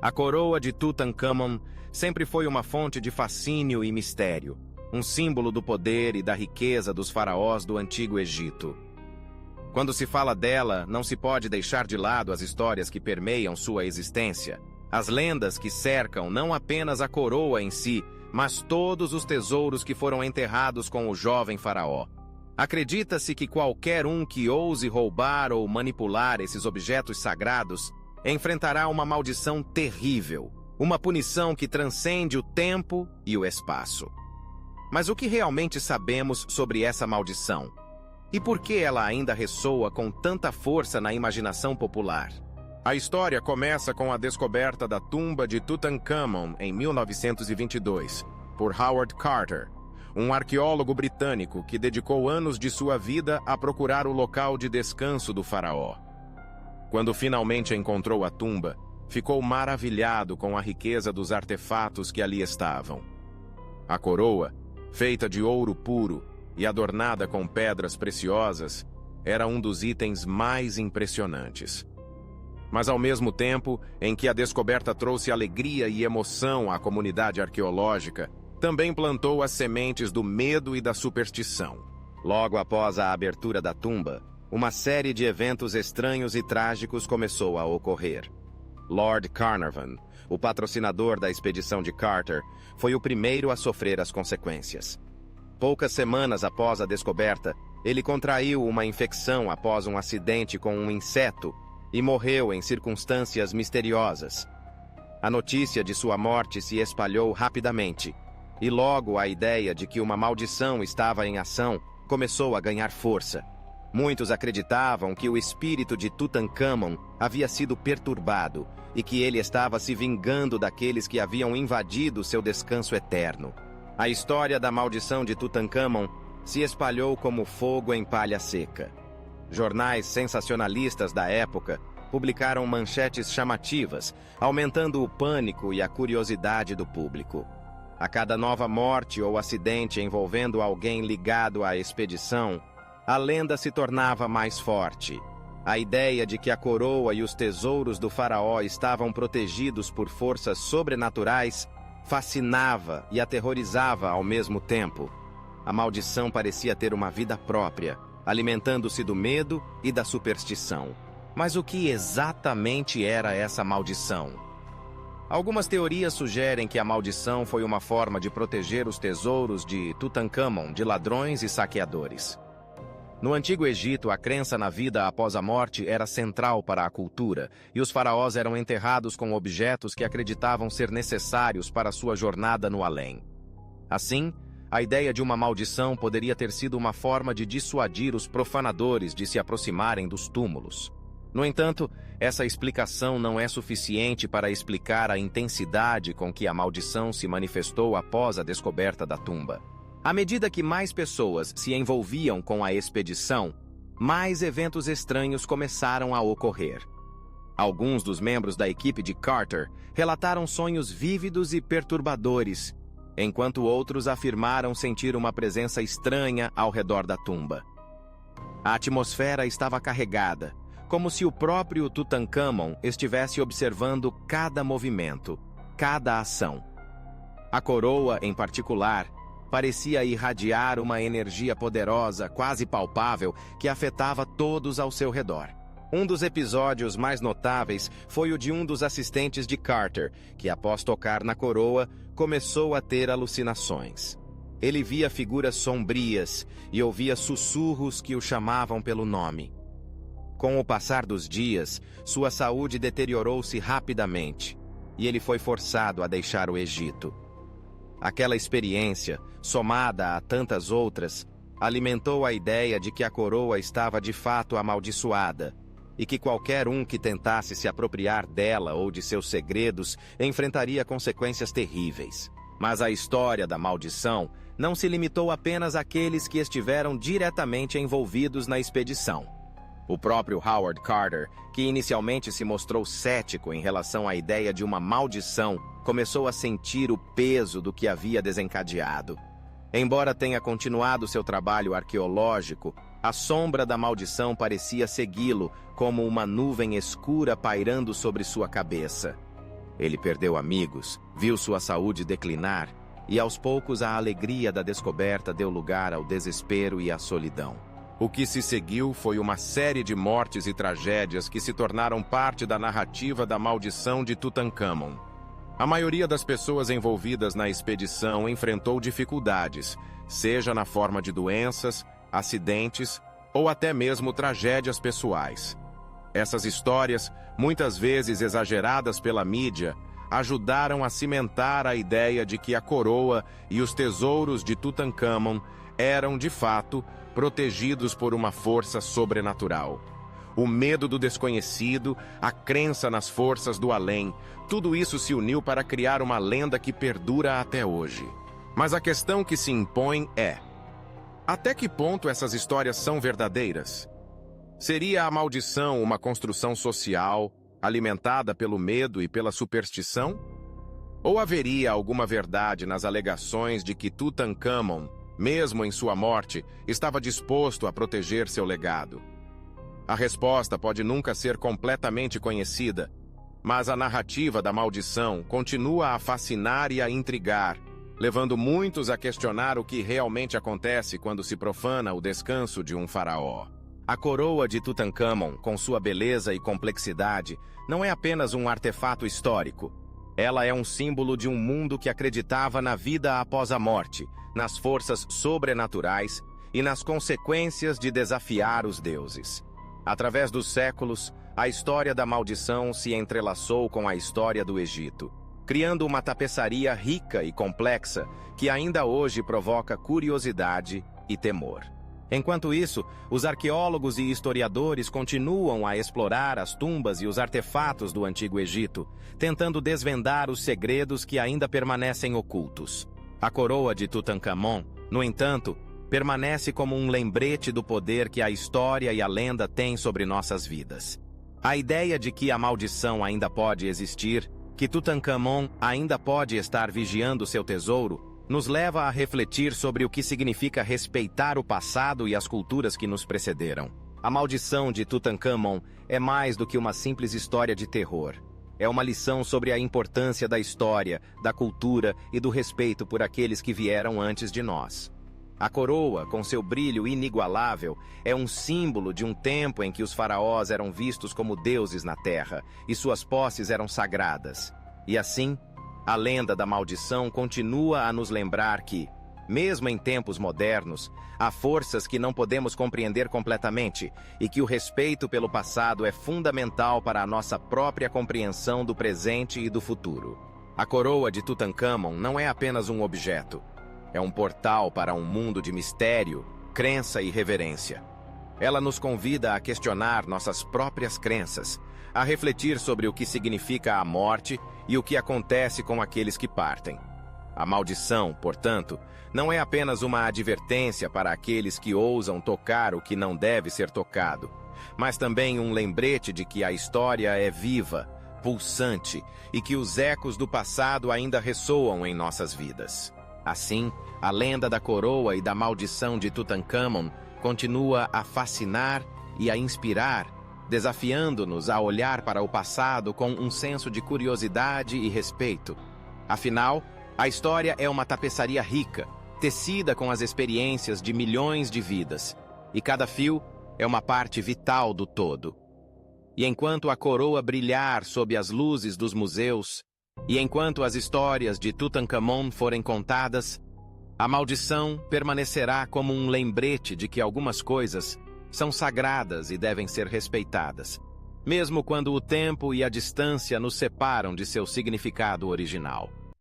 A coroa de Tutankhamon sempre foi uma fonte de fascínio e mistério, um símbolo do poder e da riqueza dos faraós do Antigo Egito. Quando se fala dela, não se pode deixar de lado as histórias que permeiam sua existência, as lendas que cercam não apenas a coroa em si, mas todos os tesouros que foram enterrados com o jovem faraó. Acredita-se que qualquer um que ouse roubar ou manipular esses objetos sagrados enfrentará uma maldição terrível, uma punição que transcende o tempo e o espaço. Mas o que realmente sabemos sobre essa maldição? E por que ela ainda ressoa com tanta força na imaginação popular? A história começa com a descoberta da tumba de Tutankhamon em 1922, por Howard Carter, um arqueólogo britânico que dedicou anos de sua vida a procurar o local de descanso do faraó. Quando finalmente encontrou a tumba, ficou maravilhado com a riqueza dos artefatos que ali estavam. A coroa, feita de ouro puro e adornada com pedras preciosas, era um dos itens mais impressionantes. Mas ao mesmo tempo em que a descoberta trouxe alegria e emoção à comunidade arqueológica, também plantou as sementes do medo e da superstição. Logo após a abertura da tumba, uma série de eventos estranhos e trágicos começou a ocorrer. Lord Carnarvon, o patrocinador da expedição de Carter, foi o primeiro a sofrer as consequências. Poucas semanas após a descoberta, ele contraiu uma infecção após um acidente com um inseto e morreu em circunstâncias misteriosas. A notícia de sua morte se espalhou rapidamente, e logo a ideia de que uma maldição estava em ação começou a ganhar força. Muitos acreditavam que o espírito de Tutankhamon havia sido perturbado e que ele estava se vingando daqueles que haviam invadido seu descanso eterno. A história da maldição de Tutankhamon se espalhou como fogo em palha seca. Jornais sensacionalistas da época publicaram manchetes chamativas, aumentando o pânico e a curiosidade do público. A cada nova morte ou acidente envolvendo alguém ligado à expedição, a lenda se tornava mais forte. A ideia de que a coroa e os tesouros do faraó estavam protegidos por forças sobrenaturais fascinava e aterrorizava ao mesmo tempo. A maldição parecia ter uma vida própria, alimentando-se do medo e da superstição. Mas o que exatamente era essa maldição? Algumas teorias sugerem que a maldição foi uma forma de proteger os tesouros de Tutankhamon de ladrões e saqueadores. No Antigo Egito, a crença na vida após a morte era central para a cultura, e os faraós eram enterrados com objetos que acreditavam ser necessários para sua jornada no além. Assim, a ideia de uma maldição poderia ter sido uma forma de dissuadir os profanadores de se aproximarem dos túmulos. No entanto, essa explicação não é suficiente para explicar a intensidade com que a maldição se manifestou após a descoberta da tumba. À medida que mais pessoas se envolviam com a expedição, mais eventos estranhos começaram a ocorrer. Alguns dos membros da equipe de Carter relataram sonhos vívidos e perturbadores, enquanto outros afirmaram sentir uma presença estranha ao redor da tumba. A atmosfera estava carregada, como se o próprio Tutankhamon estivesse observando cada movimento, cada ação. A coroa, em particular, parecia irradiar uma energia poderosa, quase palpável, que afetava todos ao seu redor. Um dos episódios mais notáveis foi o de um dos assistentes de Carter, que após tocar na coroa, começou a ter alucinações. Ele via figuras sombrias e ouvia sussurros que o chamavam pelo nome. Com o passar dos dias, sua saúde deteriorou-se rapidamente, e ele foi forçado a deixar o Egito. Aquela experiência, somada a tantas outras, alimentou a ideia de que a coroa estava de fato amaldiçoada e que qualquer um que tentasse se apropriar dela ou de seus segredos enfrentaria consequências terríveis. Mas a história da maldição não se limitou apenas àqueles que estiveram diretamente envolvidos na expedição. O próprio Howard Carter, que inicialmente se mostrou cético em relação à ideia de uma maldição, começou a sentir o peso do que havia desencadeado. Embora tenha continuado seu trabalho arqueológico, a sombra da maldição parecia segui-lo como uma nuvem escura pairando sobre sua cabeça. Ele perdeu amigos, viu sua saúde declinar, e aos poucos a alegria da descoberta deu lugar ao desespero e à solidão. O que se seguiu foi uma série de mortes e tragédias que se tornaram parte da narrativa da maldição de Tutancâmon. A maioria das pessoas envolvidas na expedição enfrentou dificuldades, seja na forma de doenças, acidentes ou até mesmo tragédias pessoais. Essas histórias, muitas vezes exageradas pela mídia, ajudaram a cimentar a ideia de que a coroa e os tesouros de Tutancâmon eram, de fato, protegidos por uma força sobrenatural. O medo do desconhecido, a crença nas forças do além, tudo isso se uniu para criar uma lenda que perdura até hoje. Mas a questão que se impõe é: até que ponto essas histórias são verdadeiras? Seria a maldição uma construção social, alimentada pelo medo e pela superstição? Ou haveria alguma verdade nas alegações de que Tutancâmon, mesmo em sua morte, estava disposto a proteger seu legado? A resposta pode nunca ser completamente conhecida, mas a narrativa da maldição continua a fascinar e a intrigar, levando muitos a questionar o que realmente acontece quando se profana o descanso de um faraó. A coroa de Tutancâmon, com sua beleza e complexidade, não é apenas um artefato histórico. Ela é um símbolo de um mundo que acreditava na vida após a morte, nas forças sobrenaturais e nas consequências de desafiar os deuses. Através dos séculos, a história da maldição se entrelaçou com a história do Egito, criando uma tapeçaria rica e complexa que ainda hoje provoca curiosidade e temor. Enquanto isso, os arqueólogos e historiadores continuam a explorar as tumbas e os artefatos do Antigo Egito, tentando desvendar os segredos que ainda permanecem ocultos. A coroa de Tutancâmon, no entanto, permanece como um lembrete do poder que a história e a lenda têm sobre nossas vidas. A ideia de que a maldição ainda pode existir, que Tutancâmon ainda pode estar vigiando seu tesouro, nos leva a refletir sobre o que significa respeitar o passado e as culturas que nos precederam. A maldição de Tutancâmon é mais do que uma simples história de terror. É uma lição sobre a importância da história, da cultura e do respeito por aqueles que vieram antes de nós. A coroa, com seu brilho inigualável, é um símbolo de um tempo em que os faraós eram vistos como deuses na terra e suas posses eram sagradas. E assim, a lenda da maldição continua a nos lembrar que, mesmo em tempos modernos, há forças que não podemos compreender completamente e que o respeito pelo passado é fundamental para a nossa própria compreensão do presente e do futuro. A coroa de Tutancâmon não é apenas um objeto. É um portal para um mundo de mistério, crença e reverência. Ela nos convida a questionar nossas próprias crenças, a refletir sobre o que significa a morte e o que acontece com aqueles que partem. A maldição, portanto, não é apenas uma advertência para aqueles que ousam tocar o que não deve ser tocado, mas também um lembrete de que a história é viva, pulsante e que os ecos do passado ainda ressoam em nossas vidas. Assim, a lenda da coroa e da maldição de Tutancâmon continua a fascinar e a inspirar, desafiando-nos a olhar para o passado com um senso de curiosidade e respeito. Afinal, a história é uma tapeçaria rica, tecida com as experiências de milhões de vidas, e cada fio é uma parte vital do todo. E enquanto a coroa brilhar sob as luzes dos museus, e enquanto as histórias de Tutancâmon forem contadas, a maldição permanecerá como um lembrete de que algumas coisas são sagradas e devem ser respeitadas, mesmo quando o tempo e a distância nos separam de seu significado original.